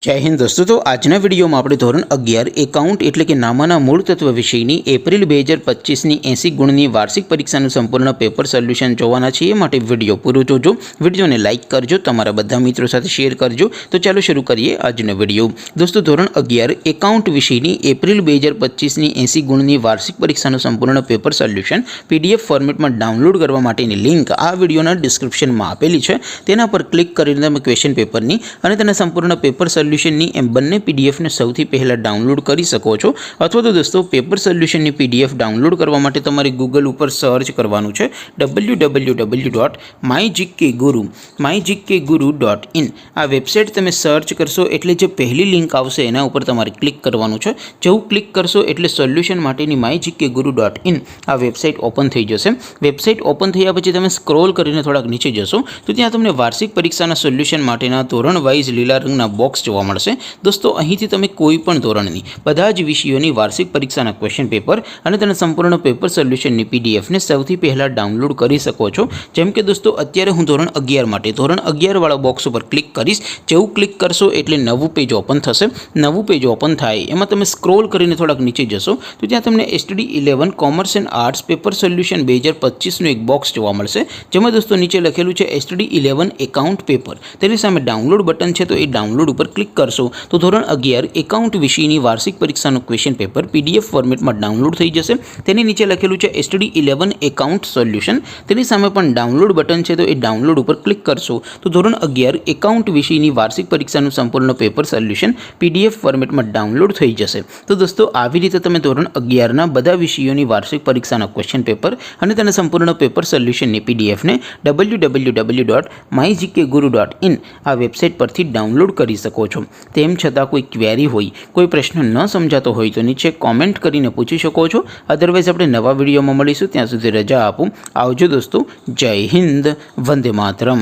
जय हिंद दोस्तों। तो आजना वीडियो में આપણે ધોરણ 11 એકાઉન્ટ એટલે કે નામાના મૂળ તત્વ વિષયની એપ્રિલ 2025 ની 80 ગુણની વાર્ષિક પરીક્ષાનું સંપૂર્ણ પેપર સોલ્યુશન જોવાના છે। એ માટે વિડિયો પૂરો જોજો, વિડિયોને લાઈક કરજો, તમારા બધા મિત્રો સાથે શેર કરજો। તો ચાલો શરૂ કરીએ આજનો વિડિયો। દોસ્તો ધોરણ 11 એકાઉન્ટ વિષયની એપ્રિલ 2025 ની 80 ગુણની વાર્ષિક પરીક્ષાનું સંપૂર્ણ પેપર સોલ્યુશન પીડીએફ ફોર્મેટમાં ડાઉનલોડ કરવા માટેની લિંક આ વિડિયોના ડિસ્ક્રિપ્શનમાં આપેલી છે। તેના પર ક્લિક કરીને તમે ક્વેશ્ચન પેપરની અને તેના સંપૂર્ણ પેપર સોલ્યુશનની એમ બંને પીડીએફને સૌથી પહેલાં ડાઉનલોડ કરી શકો છો। અથવા તો દોસ્તો પેપર સોલ્યુશનની પીડીએફ ડાઉનલોડ કરવા માટે તમારે ગૂગલ ઉપર સર્ચ કરવાનું છે www.mygkguru.in। આ વેબસાઇટ તમે સર્ચ કરશો એટલે જે પહેલી લિંક આવશે એના ઉપર તમારે ક્લિક કરવાનું છે। જેવું ક્લિક કરશો એટલે સોલ્યુશન માટેની mygkguru.in આ વેબસાઇટ ઓપન થઈ જશે। વેબસાઇટ ઓપન થયા પછી તમે સ્ક્રોલ કરીને થોડાક નીચે જશો તો ત્યાં તમને વાર્ષિક પરીક્ષાના સોલ્યુશન માટેના ધોરણ વાઇઝ લીલા રંગના બોક્સ જોવા મળશે। दोस्तों અહીંથી તમે કોઈ પણ ધોરણની બધા જ વિષયોની વાર્ષિક પરીક્ષાના ક્વેશ્ચન પેપર અને તેના સંપૂર્ણ પેપર સોલ્યુશનની પીડીએફને સૌથી પહેલા ડાઉનલોડ કરી શકો છો। જેમ કે દોસ્તો અત્યારે હું ધોરણ 11 માટે ધોરણ 11 વાળા બોક્સ ઉપર ક્લિક કરીશ। જેવું ક્લિક કરશો એટલે નવું પેજ ઓપન થશે। નવું પેજ ઓપન થાય એમાં તમે સ્ક્રોલ કરીને થોડાક નીચે જશો તો ત્યાં તમને STD 11 commerce and arts paper solution 2025 નું એક બોક્સ જોવા મળશે। જેમાં દોસ્તો નીચે લખેલું છે STD 11 એકાઉન્ટ પેપર। તેની સામે ડાઉનલોડ બટન છે, તો એ ડાઉનલોડ ઉપર ક્લિક કરશો तो ધોરણ 11 એકાઉન્ટ વિષયની વાર્ષિક પરીક્ષાનું ક્વેશ્ચન પેપર પીડીએફ ફોર્મેટમાં ડાઉનલોડ થઈ જશે। તેની નીચે લખેલું છે STD 11 એકાઉન્ટ સોલ્યુશન। તેની સામે પણ ડાઉનલોડ બટન છે, તો એ ડાઉનલોડ ઉપર ક્લિક કરશો તો ધોરણ 11 એકાઉન્ટ વિષયની વાર્ષિક પરીક્ષાનું સંપૂર્ણ પેપર સોલ્યુશન પીડીએફ ફોર્મેટમાં ડાઉનલોડ થઈ જશે। તો દોસ્તો આવી રીતે તમે ધોરણ 11ના બધા વિષયોની વાર્ષિક પરીક્ષાના ક્વેશ્ચન પેપર અને તેના સંપૂર્ણ પેપર સોલ્યુશનની પીડીએફને www.mygkguru.in આ વેબસાઇટ પરથી ડાઉનલોડ કરી શકો છો। તેમ છતાં કોઈ ક્વેરી હોય, કોઈ પ્રશ્ન ન સમજાતો હોય તો નીચે કોમેન્ટ કરીને પૂછી શકો છો। અધરવાઇઝ આપણે નવા વિડીયોમાં મળીશું, ત્યાં સુધી રજા આપો। આવજો દોસ્તો। જય હિન્દ, વંદે માતરમ।